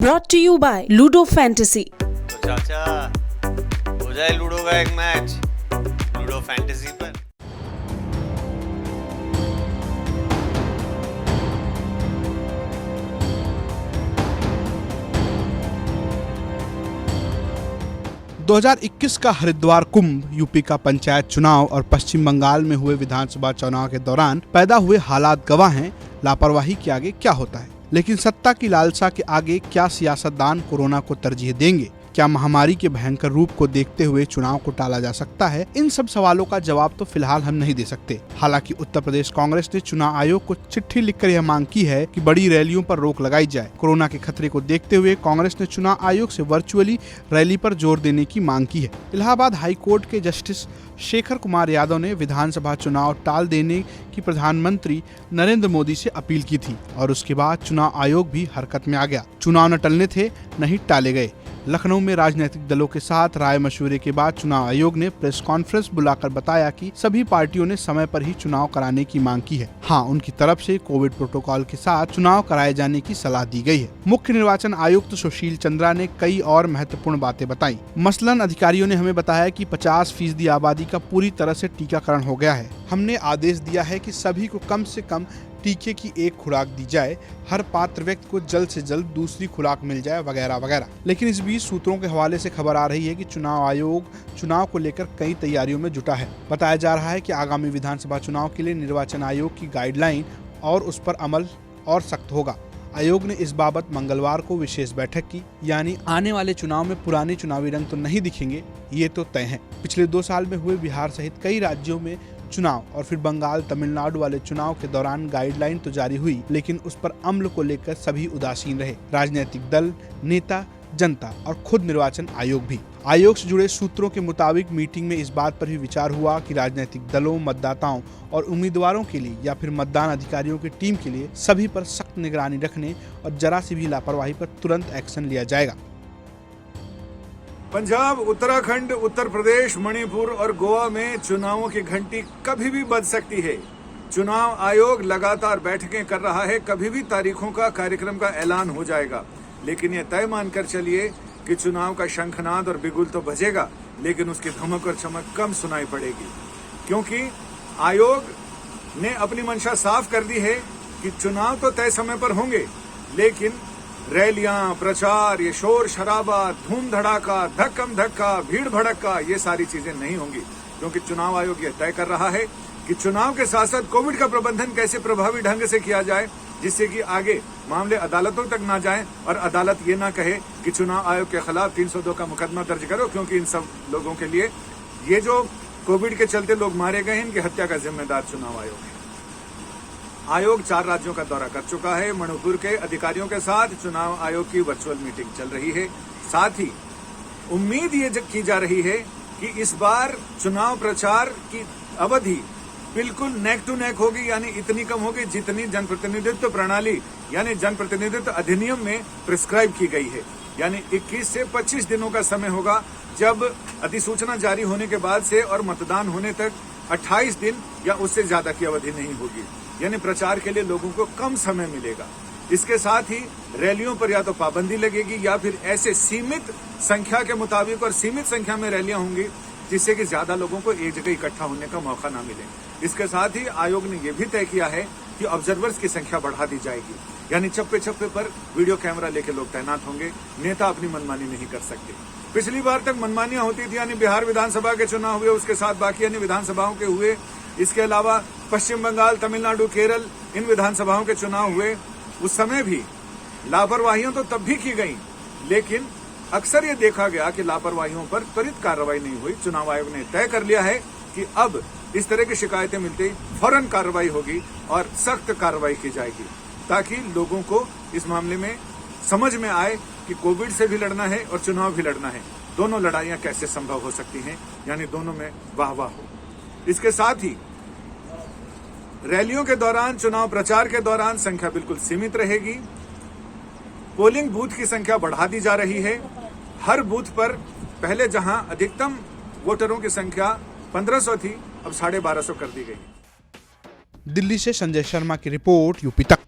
Brought to you by Ludo Fantasy। तो चाचा हो जाए लूडो का एक मैच लूडो फैंटेसी पर। दो 2021 का हरिद्वार कुंभ, यूपी का पंचायत चुनाव और पश्चिम बंगाल में हुए विधानसभा चुनाव के दौरान पैदा हुए हालात गवाह हैं लापरवाही के आगे क्या होता है। लेकिन सत्ता की लालसा के आगे क्या सियासतदान कोरोना को तरजीह देंगे? क्या महामारी के भयंकर रूप को देखते हुए चुनाव को टाला जा सकता है? इन सब सवालों का जवाब तो फिलहाल हम नहीं दे सकते। हालांकि उत्तर प्रदेश कांग्रेस ने चुनाव आयोग को चिट्ठी लिखकर यह मांग की है कि बड़ी रैलियों पर रोक लगाई जाए। कोरोना के खतरे को देखते हुए कांग्रेस ने चुनाव आयोग से वर्चुअली रैली पर जोर देने की मांग की है। इलाहाबाद हाई कोर्ट के जस्टिस शेखर कुमार यादव ने विधानसभा चुनाव टाल देने की प्रधानमंत्री नरेंद्र मोदी से अपील की थी और उसके बाद चुनाव आयोग भी हरकत में आ गया। चुनाव न टलने थे, नहीं टाले गए। लखनऊ में राजनीतिक दलों के साथ राय मशवरे के बाद चुनाव आयोग ने प्रेस कॉन्फ्रेंस बुलाकर बताया कि सभी पार्टियों ने समय पर ही चुनाव कराने की मांग की है। हाँ, उनकी तरफ से कोविड प्रोटोकॉल के साथ चुनाव कराए जाने की सलाह दी गई है। मुख्य निर्वाचन आयुक्त सुशील चंद्रा ने कई और महत्वपूर्ण बातें बताई। मसलन अधिकारियों ने हमें बताया कि 50% आबादी का पूरी तरह से टीकाकरण हो गया है। हमने आदेश दिया है कि सभी को कम से कम टीके की एक खुराक दी जाए, हर पात्र व्यक्ति को जल्द से जल्द दूसरी खुराक मिल जाए, वगैरह वगैरह। लेकिन इस बीच सूत्रों के हवाले से खबर आ रही है कि चुनाव आयोग चुनाव को लेकर कई तैयारियों में जुटा है। बताया जा रहा है कि आगामी विधानसभा चुनाव के लिए निर्वाचन आयोग की गाइडलाइन और उस पर अमल और सख्त होगा। आयोग ने इस बाबत मंगलवार को विशेष बैठक की, यानी आने वाले चुनाव में पुराने चुनावी रंग तो नहीं दिखेंगे, ये तो तय है। पिछले 2 साल में हुए बिहार सहित कई राज्यों में चुनाव और फिर बंगाल, तमिलनाडु वाले चुनाव के दौरान गाइडलाइन तो जारी हुई, लेकिन उस पर अमल को लेकर सभी उदासीन रहे। राजनीतिक दल, नेता, जनता और खुद निर्वाचन आयोग भी। आयोग से जुड़े सूत्रों के मुताबिक मीटिंग में इस बात पर भी विचार हुआ कि राजनीतिक दलों, मतदाताओं और उम्मीदवारों के लिए या फिर मतदान अधिकारियों की टीम के लिए सभी पर सख्त निगरानी रखने और जरा सी भी लापरवाही पर तुरंत एक्शन लिया जाएगा। पंजाब, उत्तराखंड, उत्तर प्रदेश, मणिपुर और गोवा में चुनावों की घंटी कभी भी बज सकती है। चुनाव आयोग लगातार बैठकें कर रहा है, कभी भी तारीखों का, कार्यक्रम का ऐलान हो जाएगा। लेकिन ये तय मानकर चलिए कि चुनाव का शंखनाद और बिगुल तो बजेगा, लेकिन उसकी धमक और चमक कम सुनाई पड़ेगी, क्योंकि आयोग ने अपनी मंशा साफ कर दी है कि चुनाव तो तय समय पर होंगे, लेकिन रैलियां, प्रचार, ये शोर शराबा, धूम धड़ाका, धक्कम धक्का, भीड़ भड़क्का, ये सारी चीजें नहीं होंगी। क्योंकि चुनाव आयोग ये तय कर रहा है कि चुनाव के साथ साथ कोविड का प्रबंधन कैसे प्रभावी ढंग से किया जाए, जिससे कि आगे मामले अदालतों तक ना जाएं और अदालत ये ना कहे कि चुनाव आयोग के खिलाफ 302 का मुकदमा दर्ज करो, क्योंकि इन सब लोगों के लिए ये जो कोविड के चलते लोग मारे गए हैं, इनकी हत्या का जिम्मेदार चुनाव आयोग है। आयोग 4 राज्यों का दौरा कर चुका है। मणिपुर के अधिकारियों के साथ चुनाव आयोग की वर्चुअल मीटिंग चल रही है। साथ ही उम्मीद ये की जा रही है कि इस बार चुनाव प्रचार की अवधि बिल्कुल नेक टू नेक होगी, यानी इतनी कम होगी जितनी जनप्रतिनिधित्व प्रणाली यानी जनप्रतिनिधित्व अधिनियम में प्रिस्क्राइब की गई है। यानी 21 से 25 दिनों का समय होगा, जब अधिसूचना जारी होने के बाद से और मतदान होने तक 28 दिन या उससे ज्यादा की अवधि नहीं होगी। यानी प्रचार के लिए लोगों को कम समय मिलेगा। इसके साथ ही रैलियों पर या तो पाबंदी लगेगी या फिर ऐसे सीमित संख्या के मुताबिक और सीमित संख्या में रैलियां होंगी, जिससे कि ज्यादा लोगों को एक जगह इकट्ठा होने का मौका ना मिले। इसके साथ ही आयोग ने यह भी तय किया है कि ऑब्जर्वर्स की संख्या बढ़ा दी जाएगी, यानी चप्पे चप्पे पर वीडियो कैमरा लेके लोग तैनात होंगे। नेता अपनी मनमानी नहीं कर सकते। पिछली बार तक मनमानियां होती थी, यानी बिहार विधानसभा के चुनाव हुए, उसके साथ बाकी अन्य विधानसभाओं के हुए। इसके अलावा पश्चिम बंगाल, तमिलनाडु, केरल, इन विधानसभाओं के चुनाव हुए। उस समय भी लापरवाहियां तो तब भी की गई, लेकिन अक्सर ये देखा गया कि लापरवाहियों पर त्वरित कार्रवाई नहीं हुई। चुनाव आयोग ने तय कर लिया है कि अब इस तरह की शिकायतें मिलते ही फौरन कार्रवाई होगी और सख्त कार्रवाई की जाएगी, ताकि लोगों को इस मामले में समझ में आए कि कोविड से भी लड़ना है और चुनाव भी लड़ना है। दोनों लड़ाइयां कैसे संभव हो सकती हैं, यानी दोनों में वाह वाह हो। इसके साथ ही रैलियों के दौरान, चुनाव प्रचार के दौरान संख्या बिल्कुल सीमित रहेगी। पोलिंग बूथ की संख्या बढ़ा दी जा रही है। हर बूथ पर पहले जहां अधिकतम वोटरों की संख्या 1500 थी, अब 1250 कर दी गई। दिल्ली से संजय शर्मा की रिपोर्ट, यूपी तक।